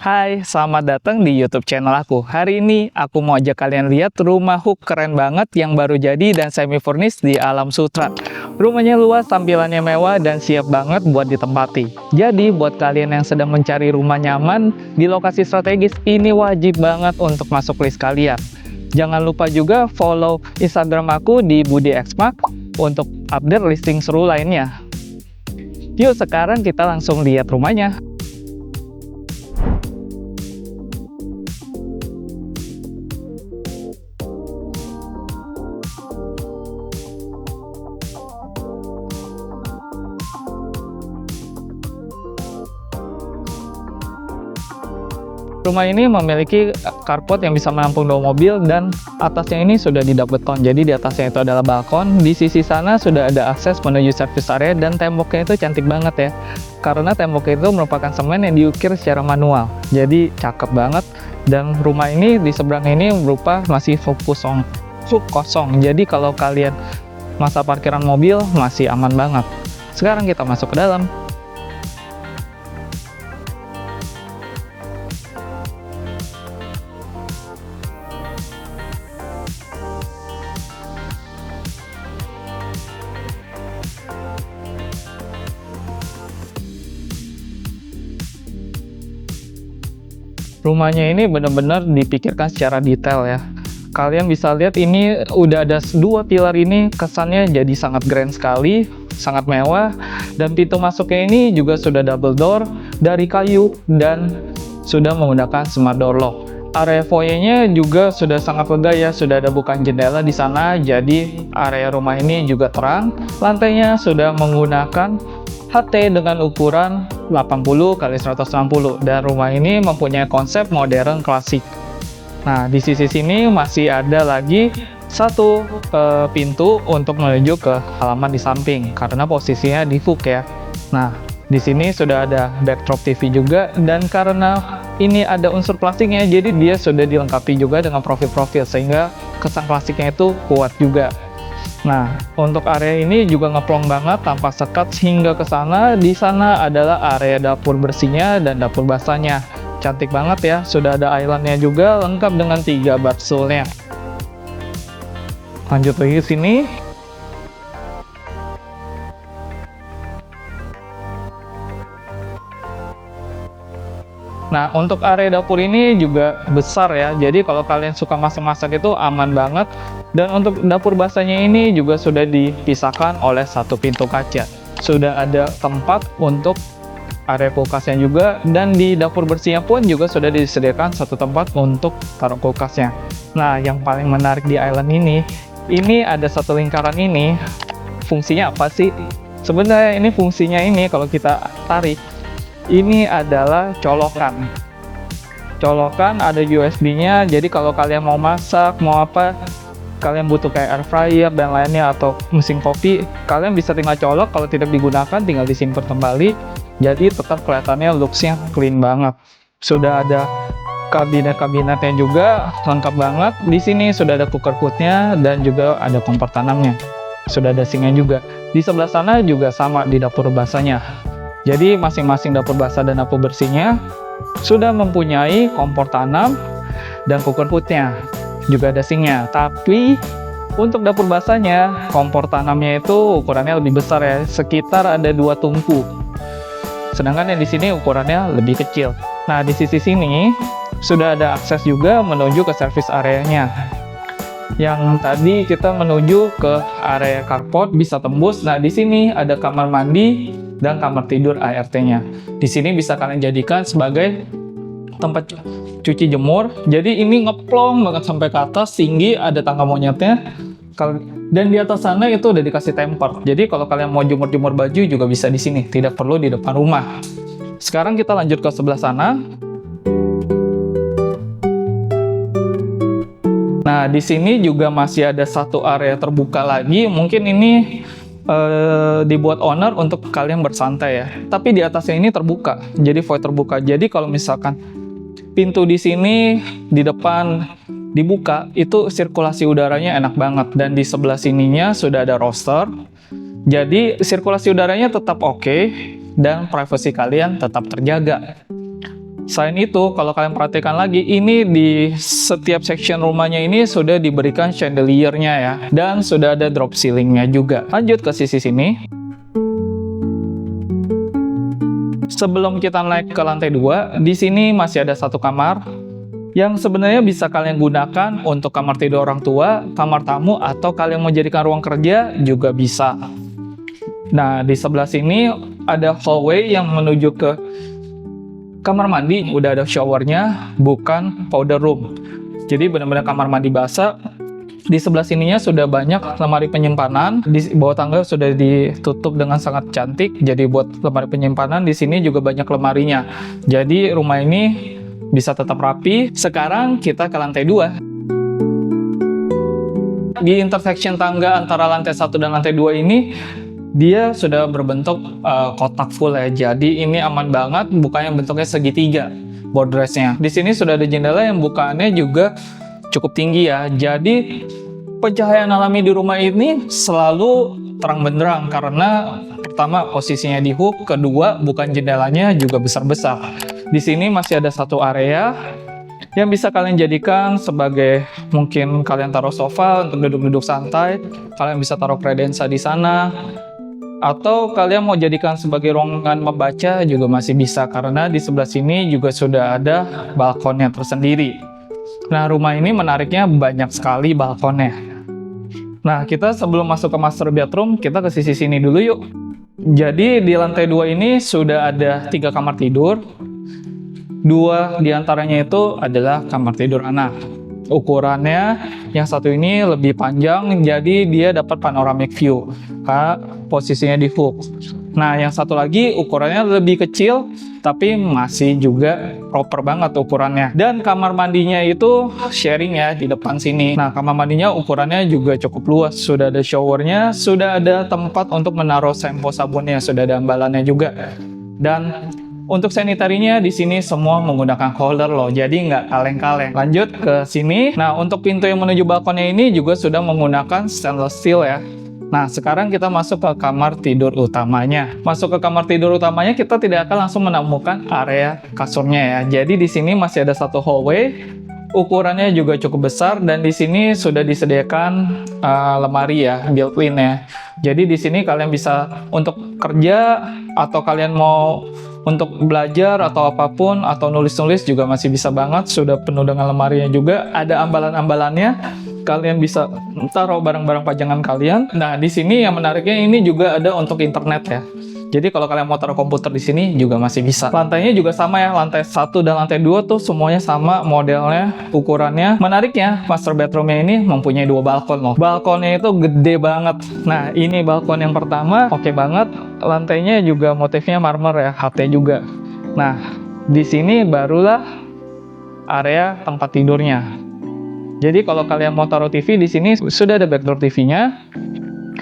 Hai, selamat datang di YouTube channel aku. Hari ini aku mau ajak kalian lihat rumah Hook keren banget yang baru jadi dan semi furnished di Alam Sutra. Rumahnya luas, tampilannya mewah dan siap banget buat ditempati. Jadi buat kalian yang sedang mencari rumah nyaman di lokasi strategis, ini wajib banget untuk masuk list kalian. Jangan lupa juga follow Instagram aku di Budi Xmark untuk update listing seru lainnya. Yuk sekarang kita langsung lihat rumahnya. Rumah ini memiliki carport yang bisa menampung 2 mobil dan atasnya ini sudah didap beton. Jadi di atasnya itu adalah balkon. Di sisi sana sudah ada akses menuju service area dan temboknya itu cantik banget ya. Karena temboknya itu merupakan semen yang diukir secara manual. Jadi cakep banget. Dan rumah ini di seberang ini berupa masih kosong. Jadi kalau kalian masa parkiran mobil masih aman banget. Sekarang kita masuk ke dalam. Rumahnya ini benar-benar dipikirkan secara detail ya. Kalian bisa lihat ini udah ada 2 pilar ini, kesannya jadi sangat grand sekali, sangat mewah. Dan pintu masuknya ini juga sudah double door dari kayu dan sudah menggunakan smart door lock. Area foyer-nya juga sudah sangat lega ya, sudah ada bukaan jendela di sana, jadi area rumah ini juga terang. Lantainya sudah menggunakan HT dengan ukuran 80 x 160 dan rumah ini mempunyai konsep modern klasik. Nah, di sisi sini masih ada lagi satu pintu untuk menuju ke halaman di samping karena posisinya di hook ya. Nah, di sini sudah ada backdrop TV juga dan karena ini ada unsur plastiknya jadi dia sudah dilengkapi juga dengan profil-profil sehingga kesan klasiknya itu kuat juga. Nah, untuk area ini juga ngeplong banget tanpa sekat hingga ke sana. Di sana adalah area dapur bersihnya dan dapur basahnya. Cantik banget ya, sudah ada islandnya juga lengkap dengan 3 batsulnya. Lanjut lagi ke sini. Nah, untuk area dapur ini juga besar ya. Jadi kalau kalian suka masak-masak itu aman banget. Dan untuk dapur basahnya ini juga sudah dipisahkan oleh satu pintu kaca. Sudah ada tempat untuk area kulkasnya juga. Dan di dapur bersihnya pun juga sudah disediakan satu tempat untuk taruh kulkasnya. Nah, yang paling menarik di island ini ada satu lingkaran ini. Fungsinya apa sih? Sebenarnya ini fungsinya ini kalau kita tarik. Ini adalah colokan. Colokan ada USB-nya, jadi kalau kalian mau masak, mau apa, kalian butuh kayak air fryer dan lainnya atau mesin kopi, kalian bisa tinggal colok, kalau tidak digunakan tinggal disimpan kembali. Jadi tetap kelihatannya looks-nya clean banget. Sudah ada kabinet-kabinetnya juga lengkap banget. Di sini sudah ada cooker hood-nya dan juga ada kompor tanamnya. Sudah ada sinknya juga. Di sebelah sana juga sama di dapur basahnya. Jadi masing-masing dapur basah dan dapur bersihnya sudah mempunyai kompor tanam dan cooker hood-nya. Juga ada sinknya. Tapi untuk dapur basahnya, kompor tanamnya itu ukurannya lebih besar ya, sekitar ada 2 tungku. Sedangkan yang di sini ukurannya lebih kecil. Nah, di sisi sini sudah ada akses juga menuju ke service areanya. Yang tadi kita menuju ke area carport bisa tembus. Nah, di sini ada kamar mandi dan kamar tidur ART-nya. Di sini bisa kalian jadikan sebagai tempat cuci jemur. Jadi ini ngeplong banget sampai ke atas, tinggi, ada tangga monyetnya. Dan di atas sana itu udah dikasih temper. Jadi kalau kalian mau jemur-jemur baju juga bisa di sini, tidak perlu di depan rumah. Sekarang kita lanjut ke sebelah sana. Nah, di sini juga masih ada satu area terbuka lagi. Mungkin ini dibuat owner untuk kalian bersantai ya. Tapi di atasnya ini terbuka, jadi void terbuka. Jadi kalau misalkan pintu di sini di depan dibuka, itu sirkulasi udaranya enak banget. Dan di sebelah sininya sudah ada roster. Jadi sirkulasi udaranya tetap oke dan privasi kalian tetap terjaga. Selain itu, kalau kalian perhatikan lagi, ini di setiap section rumahnya ini sudah diberikan chandeliernya ya, dan sudah ada drop ceilingnya juga. Lanjut ke sisi sini. Sebelum kita naik ke lantai 2, di sini masih ada satu kamar yang sebenarnya bisa kalian gunakan untuk kamar tidur orang tua, kamar tamu, atau kalian mau jadikan ruang kerja juga bisa. Nah, di sebelah sini ada hallway yang menuju ke kamar mandi. Udah ada showernya, bukan powder room. Jadi benar-benar kamar mandi basah. Di sebelah sininya sudah banyak lemari penyimpanan. Di bawah tangga sudah ditutup dengan sangat cantik. Jadi buat lemari penyimpanan, di sini juga banyak lemarinya. Jadi rumah ini bisa tetap rapi. Sekarang kita ke lantai 2. Di intersection tangga antara lantai 1 dan lantai 2 ini, dia sudah berbentuk kotak full ya. Jadi ini aman banget, bukanya bentuknya segitiga boardrestnya. Di sini sudah ada jendela yang bukaannya juga cukup tinggi ya. Jadi pencahayaan alami di rumah ini selalu terang benderang karena pertama posisinya di hook, kedua bukan jendelanya juga besar-besar. Di sini masih ada satu area yang bisa kalian jadikan sebagai, mungkin kalian taruh sofa untuk duduk-duduk santai, kalian bisa taruh kredensa di sana, atau kalian mau jadikan sebagai ruangan membaca juga masih bisa karena di sebelah sini juga sudah ada balkonnya tersendiri. Nah, rumah ini menariknya banyak sekali balkonnya. Nah, kita sebelum masuk ke master bedroom, kita ke sisi sini dulu yuk. Jadi di lantai 2 ini sudah ada 3 kamar tidur. 2 diantaranya itu adalah kamar tidur anak. Ukurannya yang satu ini lebih panjang, jadi dia dapat panoramic view. Posisinya di hook. Nah, yang satu lagi ukurannya lebih kecil, tapi masih juga proper banget ukurannya. Dan kamar mandinya itu sharing ya di depan sini. Nah, kamar mandinya ukurannya juga cukup luas. Sudah ada showernya, sudah ada tempat untuk menaruh sampo sabunnya, sudah ada ambalannya juga. Dan untuk sanitarinya di sini semua menggunakan holder loh, jadi nggak kaleng-kaleng. Lanjut ke sini. Nah, untuk pintu yang menuju balkonnya ini juga sudah menggunakan stainless steel ya. Nah, sekarang kita masuk ke kamar tidur utamanya. Masuk ke kamar tidur utamanya, kita tidak akan langsung menemukan area kasurnya ya. Jadi di sini masih ada satu hallway, ukurannya juga cukup besar, dan di sini sudah disediakan lemari ya, built-in ya. Jadi di sini kalian bisa untuk kerja, atau kalian mau untuk belajar atau apapun, atau nulis-nulis juga masih bisa banget. Sudah penuh dengan lemarinya juga, ada ambalan-ambalannya. Kalian bisa taruh barang-barang pajangan kalian. Nah, di sini yang menariknya ini juga ada untuk internet ya. Jadi kalau kalian mau taruh komputer di sini juga masih bisa. Lantainya juga sama ya, lantai 1 dan lantai 2 tuh semuanya sama modelnya, ukurannya. Menariknya, master bedroomnya ini mempunyai 2 balkon loh. Balkonnya itu gede banget. Nah, ini balkon yang pertama, oke banget. Lantainya juga motifnya marmer ya, HT juga. Nah, di sini barulah area tempat tidurnya. Jadi kalau kalian mau taruh TV di sini sudah ada backdoor TV-nya.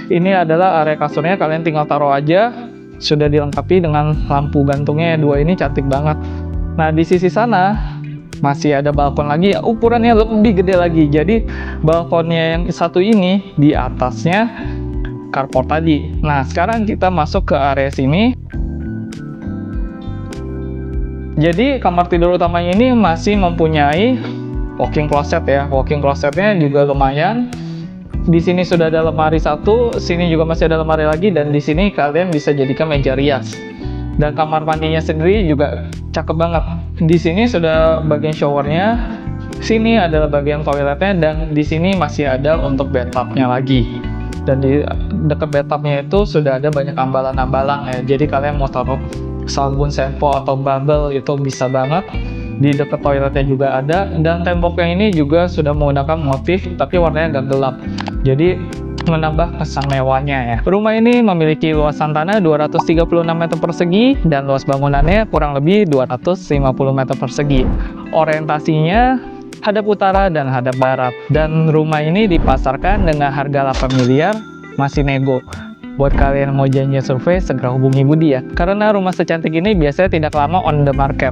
Ini adalah area kasurnya, kalian tinggal taruh aja. Sudah dilengkapi dengan lampu gantungnya 2 ini cantik banget. Nah, di sisi sana masih ada balkon lagi, ukurannya lebih gede lagi. Jadi balkonnya yang satu ini di atasnya carport tadi. Nah, sekarang kita masuk ke area sini. Jadi kamar tidur utamanya ini masih mempunyai walk-in closet ya. Walk-in closetnya juga lumayan. Di sini sudah ada lemari satu, sini juga masih ada lemari lagi, dan di sini kalian bisa jadikan meja rias. Dan kamar mandinya sendiri juga cakep banget. Di sini sudah bagian showernya, sini adalah bagian toiletnya, dan di sini masih ada untuk bathtubnya lagi. Dan di dekat bathtubnya itu sudah ada banyak ambalan-ambalan ya. Jadi kalian mau taruh sabun, shampoo, atau bubble itu bisa banget. Di dekat toiletnya juga ada, dan temboknya ini juga sudah menggunakan motif tapi warnanya agak gelap, jadi menambah kesan mewahnya ya. Rumah ini memiliki luasan tanah 236 meter persegi dan luas bangunannya kurang lebih 250 meter persegi. Orientasinya hadap utara dan hadap barat, dan rumah ini dipasarkan dengan harga 8 miliar, masih nego. Buat kalian yang mau janji survei, segera hubungi Budi ya, karena rumah secantik ini biasanya tidak lama on the market.